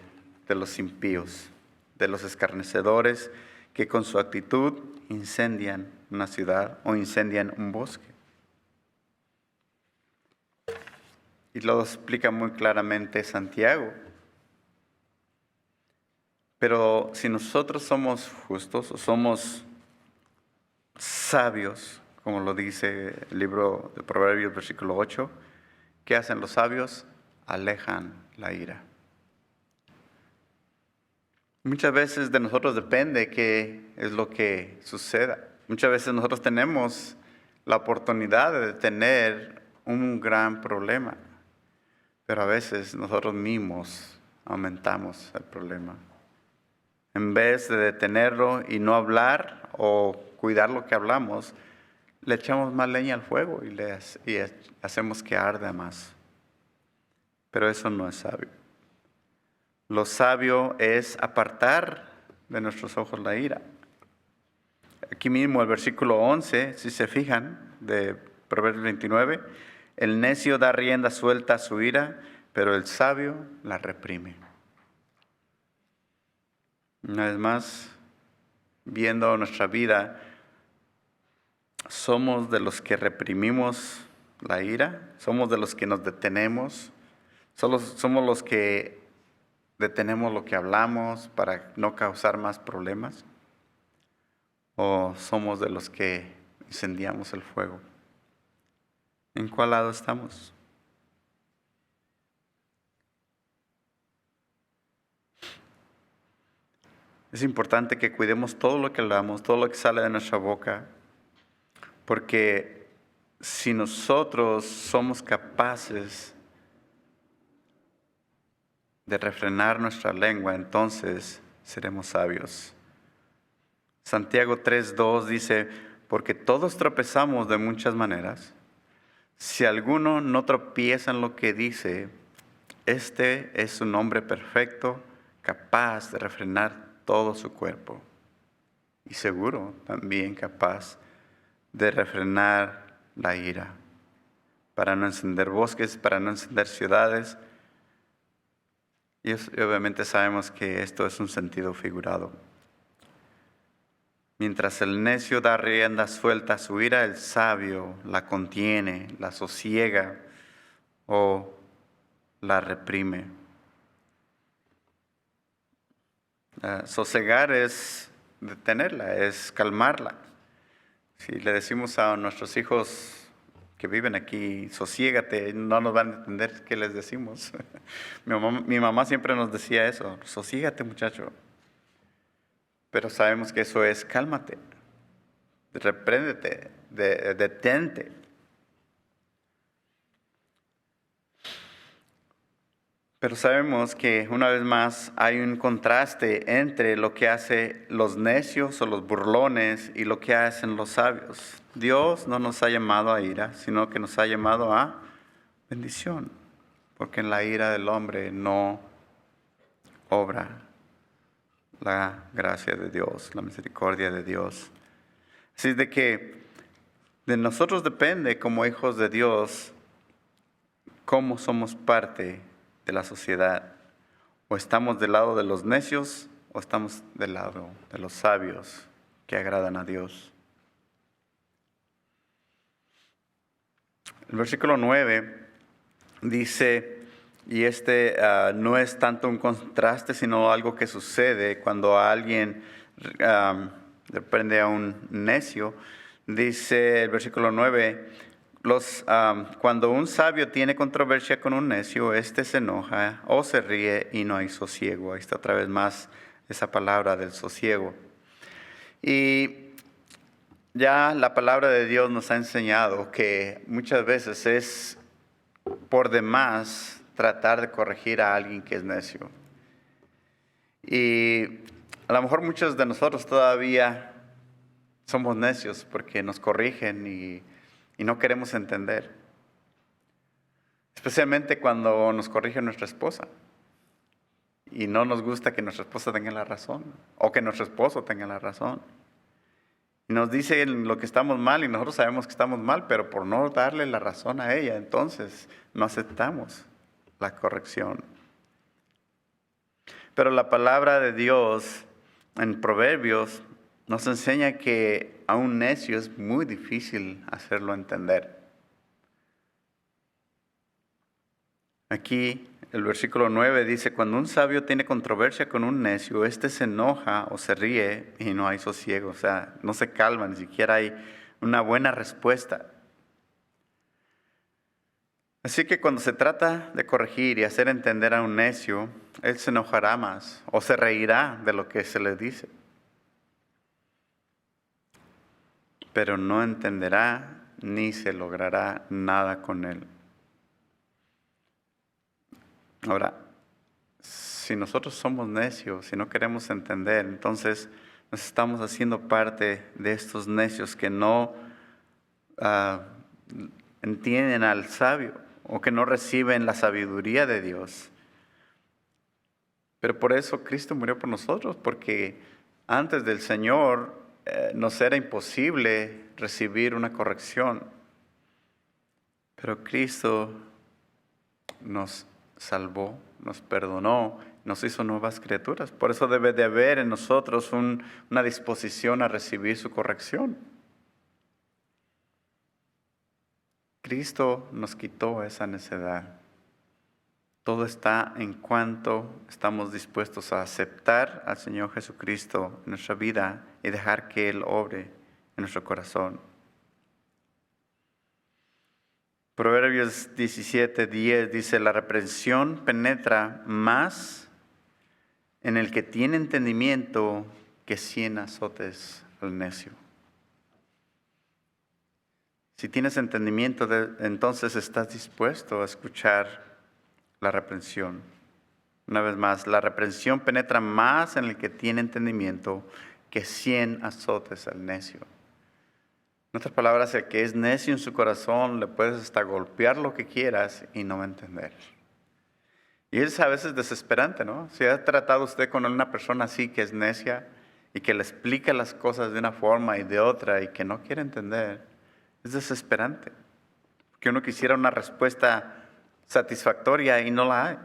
de los impíos, de los escarnecedores que con su actitud incendian una ciudad o incendian un bosque. Y lo explica muy claramente Santiago. Pero si nosotros somos justos o somos sabios, como lo dice el libro de Proverbios, versículo 8, ¿qué hacen los sabios? Alejan la ira. Muchas veces de nosotros depende qué es lo que suceda. Muchas veces nosotros tenemos la oportunidad de detener un gran problema, pero a veces nosotros mismos aumentamos el problema. En vez de detenerlo y no hablar o cuidar lo que hablamos, le echamos más leña al fuego y hacemos que arda más. Pero eso no es sabio. Lo sabio es apartar de nuestros ojos la ira. Aquí mismo el versículo 11, si se fijan, de Proverbios 29, el necio da rienda suelta a su ira, pero el sabio la reprime. Una vez más, viendo nuestra vida, somos de los que reprimimos la ira, somos de los que nos detenemos, somos los que detenemos lo que hablamos para no causar más problemas, o somos de los que incendiamos el fuego. ¿En cuál lado estamos? Es importante que cuidemos todo lo que hablamos, todo lo que sale de nuestra boca, porque si nosotros somos capaces de refrenar nuestra lengua, entonces seremos sabios. Santiago 3:2 dice, porque todos tropezamos de muchas maneras. Si alguno no tropieza en lo que dice, este es un hombre perfecto, capaz de refrenar todo su cuerpo. Y seguro también capaz de refrenar la ira, para no encender bosques, para no encender ciudades. Y obviamente sabemos que esto es un sentido figurado. Mientras el necio da rienda suelta a su ira, el sabio la contiene, la sosiega o la reprime. Sosegar es detenerla, es calmarla. Si le decimos a nuestros hijos que viven aquí, sosiégate, no nos van a entender qué les decimos. Mi mamá siempre nos decía eso, sosiégate muchacho. Pero sabemos que eso es cálmate, repréndete, detente. Pero sabemos que una vez más hay un contraste entre lo que hacen los necios o los burlones y lo que hacen los sabios. Dios no nos ha llamado a ira, sino que nos ha llamado a bendición, porque en la ira del hombre no obra la gracia de Dios, la misericordia de Dios. Así de que de nosotros depende como hijos de Dios cómo somos parte de la sociedad O estamos del lado de los necios o estamos del lado de los sabios que agradan a Dios. El versículo 9 dice, y no es tanto un contraste, sino algo que sucede cuando alguien reprende a un necio. Dice el versículo 9, cuando un sabio tiene controversia con un necio, se enoja o se ríe y no hay sosiego. Ahí está otra vez más esa palabra del sosiego. Y ya la palabra de Dios nos ha enseñado que muchas veces es por demás tratar de corregir a alguien que es necio. Y a lo mejor muchos de nosotros todavía somos necios porque nos corrigen y no queremos entender. Especialmente cuando nos corrige nuestra esposa. Y no nos gusta que nuestra esposa tenga la razón o que nuestro esposo tenga la razón. Y nos dice lo que estamos mal y nosotros sabemos que estamos mal, pero por no darle la razón a ella, entonces no aceptamos la corrección. Pero la palabra de Dios en Proverbios nos enseña que a un necio es muy difícil hacerlo entender. Aquí el versículo 9 dice, cuando un sabio tiene controversia con un necio, se enoja o se ríe y no hay sosiego. O sea, no se calma, ni siquiera hay una buena respuesta. Así que cuando se trata de corregir y hacer entender a un necio, él se enojará más o se reirá de lo que se le dice. Pero no entenderá ni se logrará nada con él. Ahora, si nosotros somos necios, si no queremos entender, entonces nos estamos haciendo parte de estos necios que no entienden al sabio o que no reciben la sabiduría de Dios. Pero por eso Cristo murió por nosotros, porque antes del Señor nos era imposible recibir una corrección. Pero Cristo nos salvó, nos perdonó, nos hizo nuevas criaturas. Por eso debe de haber en nosotros una disposición a recibir su corrección. Cristo nos quitó esa necedad. Todo está en cuanto estamos dispuestos a aceptar al Señor Jesucristo en nuestra vida y dejar que Él obre en nuestro corazón. Proverbios 17:10 dice, la reprensión penetra más en el que tiene entendimiento que 100 azotes al necio. Si tienes entendimiento, entonces estás dispuesto a escuchar la reprensión. Una vez más, la reprensión penetra más en el que tiene entendimiento que 100 azotes al necio. En otras palabras, el que es necio en su corazón, le puedes hasta golpear lo que quieras y no va a entender. Y es a veces desesperante, ¿no? Si ha tratado usted con una persona así que es necia y que le explica las cosas de una forma y de otra y que no quiere entender, es desesperante. Porque uno quisiera una respuesta satisfactoria y no la hay.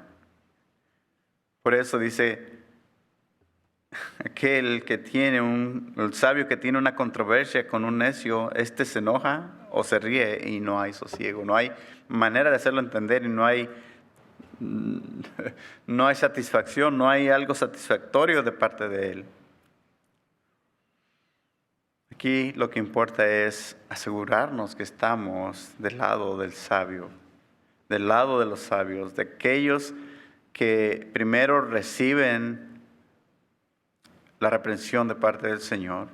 Por eso dice, aquel que tiene el sabio que tiene una controversia con un necio, se enoja o se ríe y no hay sosiego. No hay manera de hacerlo entender y no hay satisfacción, no hay algo satisfactorio de parte de él. Aquí lo que importa es asegurarnos que estamos del lado del sabio, del lado de los sabios, de aquellos que primero reciben la reprensión de parte del Señor,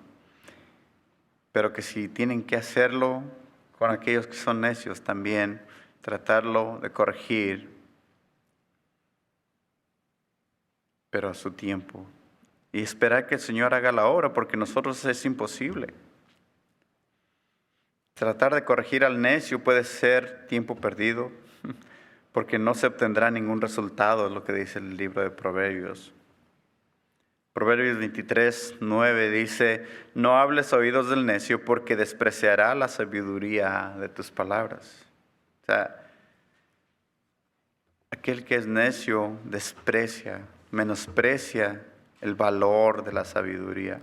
pero que si tienen que hacerlo con aquellos que son necios también, tratarlo de corregir, pero a su tiempo. Y esperar que el Señor haga la obra, porque nosotros es imposible. Tratar de corregir al necio puede ser tiempo perdido, porque no se obtendrá ningún resultado, es lo que dice el libro de Proverbios. Proverbios 23:9 dice, no hables oídos del necio, porque despreciará la sabiduría de tus palabras. O sea, aquel que es necio desprecia menosprecia el valor de la sabiduría.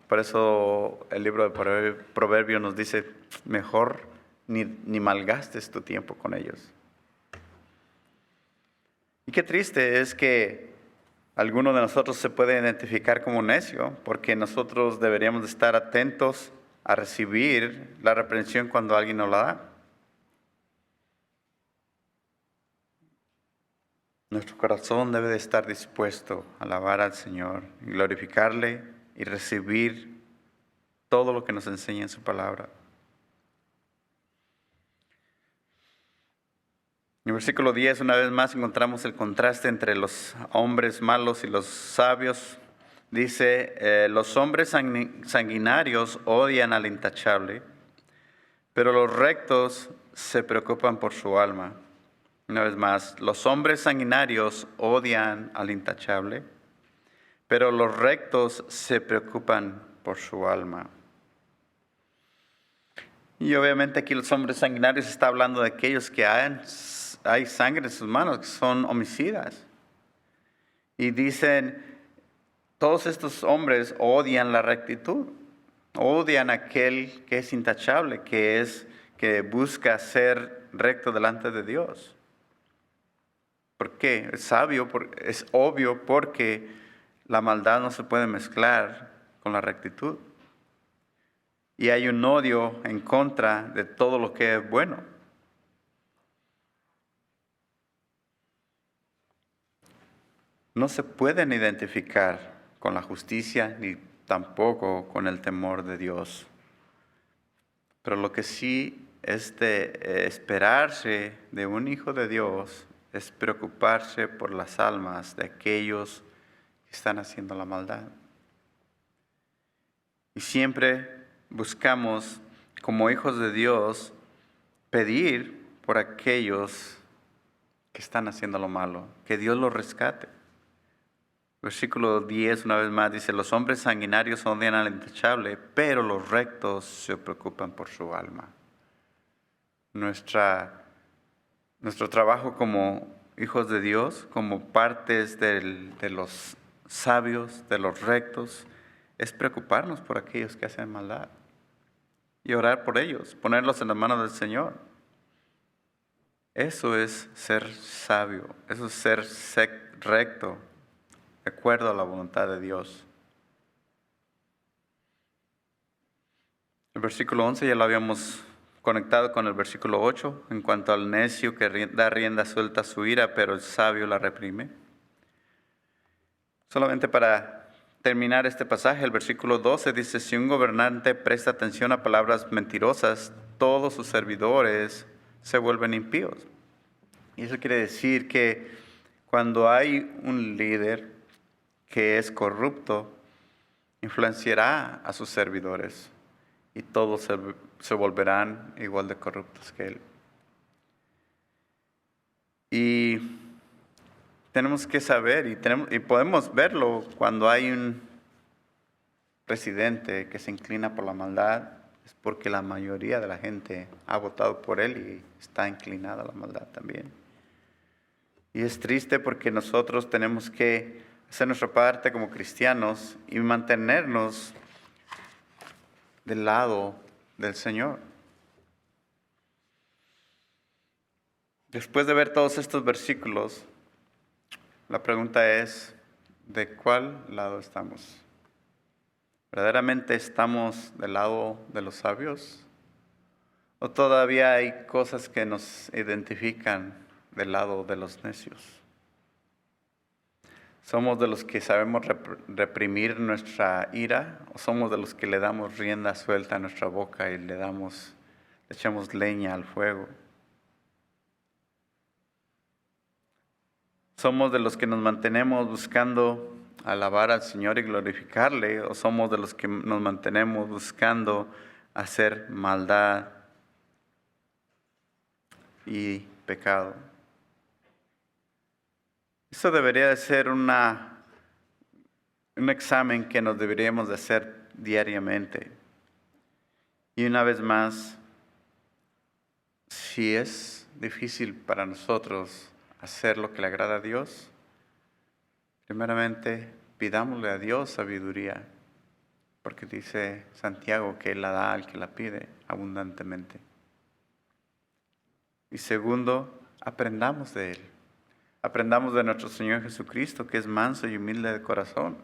Por eso el libro de Proverbios nos dice, mejor ni malgastes tu tiempo con ellos. Y qué triste es que alguno de nosotros se puede identificar como necio, porque nosotros deberíamos estar atentos a recibir la reprensión cuando alguien nos la da. Nuestro corazón debe de estar dispuesto a alabar al Señor, y glorificarle y recibir todo lo que nos enseña en su palabra. En el versículo 10, una vez más, encontramos el contraste entre los hombres malos y los sabios. Dice, los hombres sanguinarios odian al intachable, pero los rectos se preocupan por su alma. Una vez más, los hombres sanguinarios odian al intachable, pero los rectos se preocupan por su alma. Y obviamente aquí los hombres sanguinarios está hablando de aquellos que hay sangre en sus manos, que son homicidas. Y dicen, todos estos hombres odian la rectitud, odian a aquel que es intachable, que busca ser recto delante de Dios. ¿Por qué? Es obvio porque la maldad no se puede mezclar con la rectitud. Y hay un odio en contra de todo lo que es bueno. No se pueden identificar con la justicia ni tampoco con el temor de Dios. Pero lo que sí es de esperarse de un hijo de Dios es preocuparse por las almas de aquellos que están haciendo la maldad. Y siempre buscamos, como hijos de Dios, pedir por aquellos que están haciendo lo malo, que Dios los rescate. Versículo 10, una vez más, dice, los hombres sanguinarios odian al intachable, pero los rectos se preocupan por su alma. Nuestro trabajo como hijos de Dios, como partes de los sabios, de los rectos, es preocuparnos por aquellos que hacen maldad y orar por ellos, ponerlos en las manos del Señor. Eso es ser sabio, eso es ser recto, de acuerdo a la voluntad de Dios. El versículo 11 ya lo habíamos conectado con el versículo 8, en cuanto al necio que da rienda suelta a su ira, pero el sabio la reprime. Solamente para terminar este pasaje, el versículo 12 dice, si un gobernante presta atención a palabras mentirosas, todos sus servidores se vuelven impíos. Y eso quiere decir que cuando hay un líder que es corrupto, influenciará a sus servidores y todos se volverán igual de corruptos que él. Y tenemos que saber y podemos verlo cuando hay un presidente que se inclina por la maldad, es porque la mayoría de la gente ha votado por él y está inclinada a la maldad también. Y es triste porque nosotros tenemos que hacer nuestra parte como cristianos y mantenernos del lado del Señor. Después de ver todos estos versículos, la pregunta es, ¿de cuál lado estamos? ¿Verdaderamente estamos del lado de los sabios? ¿O todavía hay cosas que nos identifican del lado de los necios? ¿Somos de los que sabemos reprimir nuestra ira? ¿O somos de los que le damos rienda suelta a nuestra boca y le echamos leña al fuego? ¿Somos de los que nos mantenemos buscando alabar al Señor y glorificarle? ¿O somos de los que nos mantenemos buscando hacer maldad y pecado? Eso debería de ser un examen que nos deberíamos de hacer diariamente. Y una vez más, si es difícil para nosotros hacer lo que le agrada a Dios, Primeramente, pidámosle a Dios sabiduría, porque dice Santiago que Él la da al que la pide abundantemente. Y segundo, aprendamos de Él. Aprendamos de nuestro Señor Jesucristo, que es manso y humilde de corazón.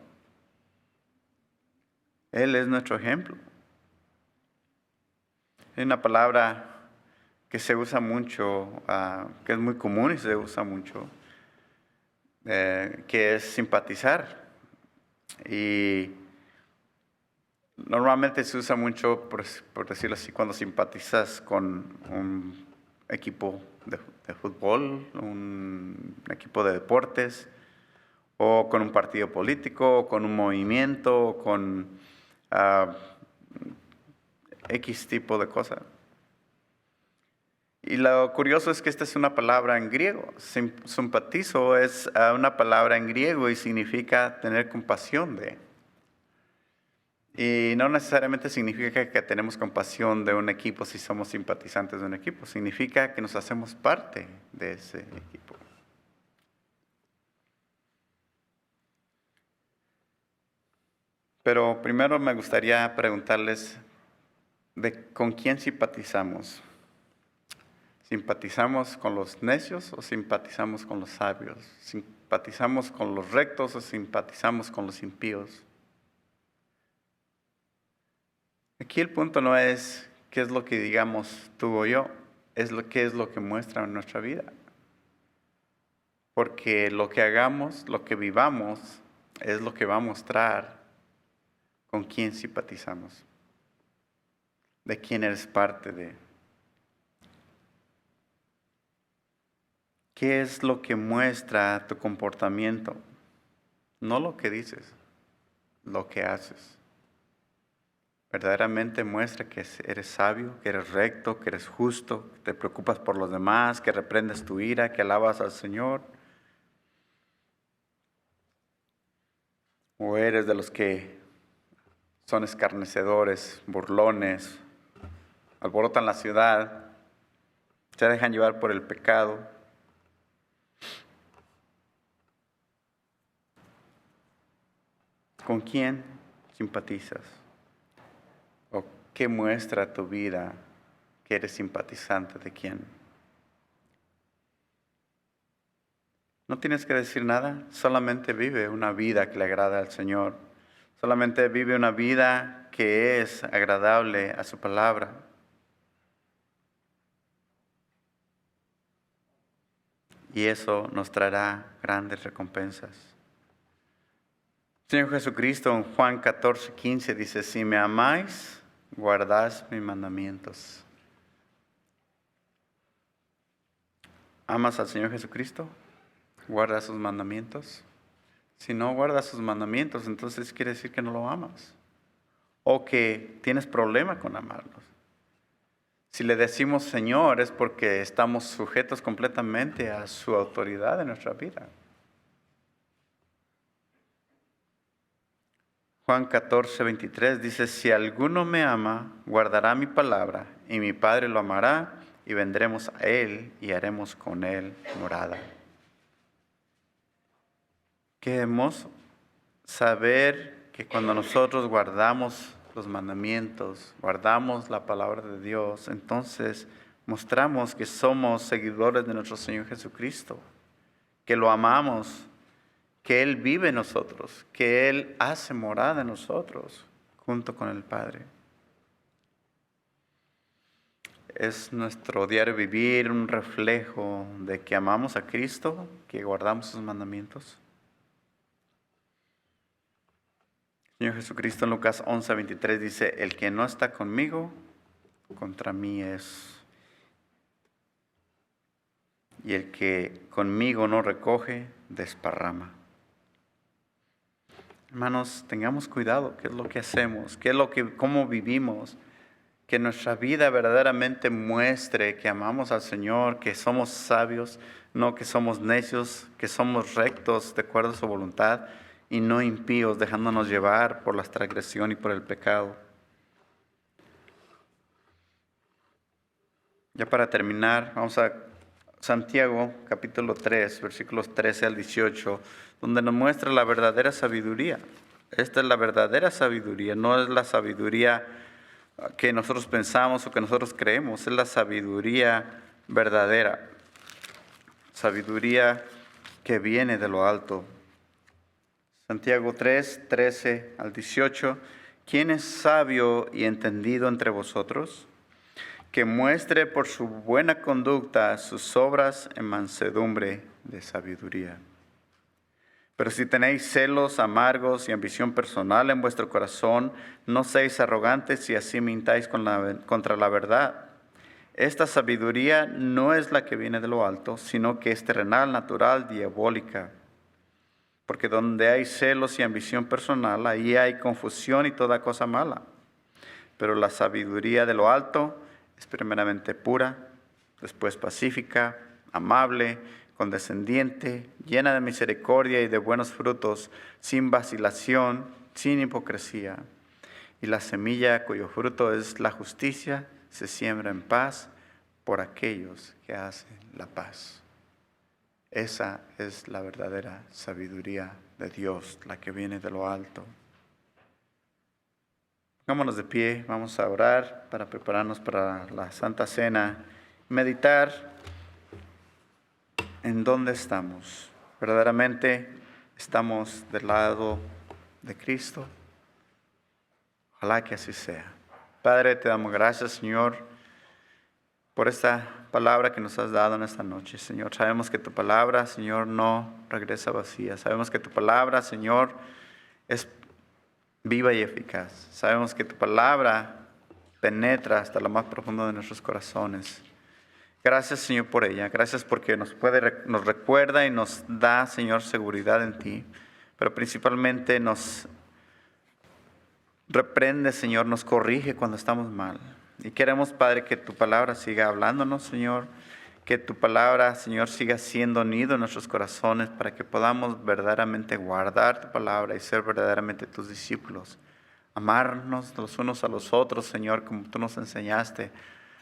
Él es nuestro ejemplo. Hay una palabra que se usa mucho, que es muy común y se usa mucho, que es simpatizar. Y normalmente se usa mucho, por decirlo así, cuando simpatizas con un equipo de fútbol, un equipo de deportes, o con un partido político, o con un movimiento, o con X tipo de cosa. Y lo curioso es que esta es una palabra en griego. Simpatizo es una palabra en griego y significa tener compasión de. Y no necesariamente significa que tenemos compasión de un equipo si somos simpatizantes de un equipo. Significa que nos hacemos parte de ese equipo. Pero primero me gustaría preguntarles con quién simpatizamos. ¿Simpatizamos con los necios o simpatizamos con los sabios? ¿Simpatizamos con los rectos o simpatizamos con los impíos? Aquí el punto no es qué es lo que digamos tú o yo, qué es lo que muestra en nuestra vida. Porque lo que hagamos, lo que vivamos, es lo que va a mostrar con quién simpatizamos, de quién eres parte de. ¿Qué es lo que muestra tu comportamiento? No lo que dices, lo que haces. Verdaderamente muestra que eres sabio, que eres recto, que eres justo, que te preocupas por los demás, que reprendes tu ira, que alabas al Señor. O eres de los que son escarnecedores, burlones, alborotan la ciudad, se dejan llevar por el pecado. ¿Con quién simpatizas? ¿O qué muestra tu vida que eres simpatizante de quién? No tienes que decir nada, solamente vive una vida que le agrada al Señor. Solamente vive una vida que es agradable a su palabra. Y eso nos traerá grandes recompensas. Señor Jesucristo en Juan 14:15 dice, si me amáis, guardad mis mandamientos. ¿Amas al Señor Jesucristo? ¿Guardas sus mandamientos? Si no guardas sus mandamientos, entonces quiere decir que no lo amas. O que tienes problema con amarlos. Si le decimos Señor es porque estamos sujetos completamente a su autoridad en nuestra vida. Juan 14:23 dice, si alguno me ama, guardará mi palabra, y mi Padre lo amará, y vendremos a él y haremos con él morada. Qué hermoso saber que cuando nosotros guardamos los mandamientos, guardamos la palabra de Dios, entonces mostramos que somos seguidores de nuestro Señor Jesucristo, que lo amamos, que Él vive en nosotros, que Él hace morada en nosotros, junto con el Padre. Es nuestro diario vivir un reflejo de que amamos a Cristo, que guardamos sus mandamientos. Señor Jesucristo en Lucas 11:23 dice, el que no está conmigo, contra mí es. Y el que conmigo no recoge, desparrama. Hermanos, tengamos cuidado, qué es lo que hacemos, cómo vivimos, que nuestra vida verdaderamente muestre que amamos al Señor, que somos sabios, no que somos necios, que somos rectos de acuerdo a su voluntad y no impíos, dejándonos llevar por la transgresión y por el pecado. Ya para terminar, vamos a Santiago, capítulo 3, versículos 13 al 18, donde nos muestra la verdadera sabiduría. Esta es la verdadera sabiduría, no es la sabiduría que nosotros pensamos o que nosotros creemos, es la sabiduría verdadera, sabiduría que viene de lo alto. Santiago 3, 13 al 18, ¿quién es sabio y entendido entre vosotros? Que muestre por su buena conducta sus obras en mansedumbre de sabiduría. Pero si tenéis celos amargos y ambición personal en vuestro corazón, no seáis arrogantes y así mintáis contra la verdad. Esta sabiduría no es la que viene de lo alto, sino que es terrenal, natural, diabólica. Porque donde hay celos y ambición personal, ahí hay confusión y toda cosa mala. Pero la sabiduría de lo alto es primeramente pura, después pacífica, amable, condescendiente, llena de misericordia y de buenos frutos, sin vacilación, sin hipocresía. Y la semilla cuyo fruto es la justicia se siembra en paz por aquellos que hacen la paz. Esa es la verdadera sabiduría de Dios, la que viene de lo alto. Pongámonos de pie, vamos a orar para prepararnos para la Santa Cena, meditar en dónde estamos. ¿Verdaderamente estamos del lado de Cristo? Ojalá que así sea. Padre, te damos gracias, Señor, por esta palabra que nos has dado en esta noche, Señor. Sabemos que tu palabra, Señor, no regresa vacía. Sabemos que tu palabra, Señor, es viva y eficaz. Sabemos que tu palabra penetra hasta lo más profundo de nuestros corazones. Gracias, Señor, por ella. Gracias porque nos recuerda y nos da, Señor, seguridad en ti. Pero principalmente nos reprende, Señor, nos corrige cuando estamos mal. Y queremos, Padre, que tu palabra siga hablándonos, Señor. Que tu palabra, Señor, siga siendo nido en nuestros corazones para que podamos verdaderamente guardar tu palabra y ser verdaderamente tus discípulos. Amarnos los unos a los otros, Señor, como tú nos enseñaste.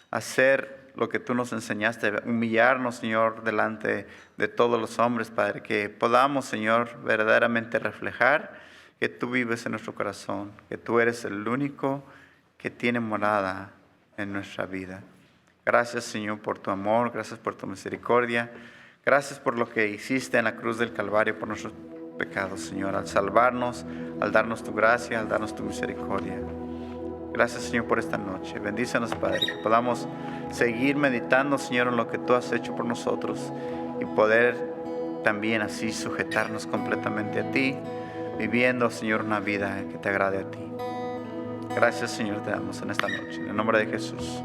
Hacer lo que tú nos enseñaste. Humillarnos, Señor, delante de todos los hombres, Padre. Que podamos, Señor, verdaderamente reflejar que tú vives en nuestro corazón. Que tú eres el único que tiene morada en nuestra vida. Gracias, Señor, por tu amor, gracias por tu misericordia, gracias por lo que hiciste en la cruz del Calvario por nuestros pecados, Señor, al salvarnos, al darnos tu gracia, al darnos tu misericordia. Gracias, Señor, por esta noche. Bendícenos, Padre, que podamos seguir meditando, Señor, en lo que tú has hecho por nosotros y poder también así sujetarnos completamente a ti, viviendo, Señor, una vida que te agrade a ti. Gracias, Señor, te damos en esta noche. En el nombre de Jesús.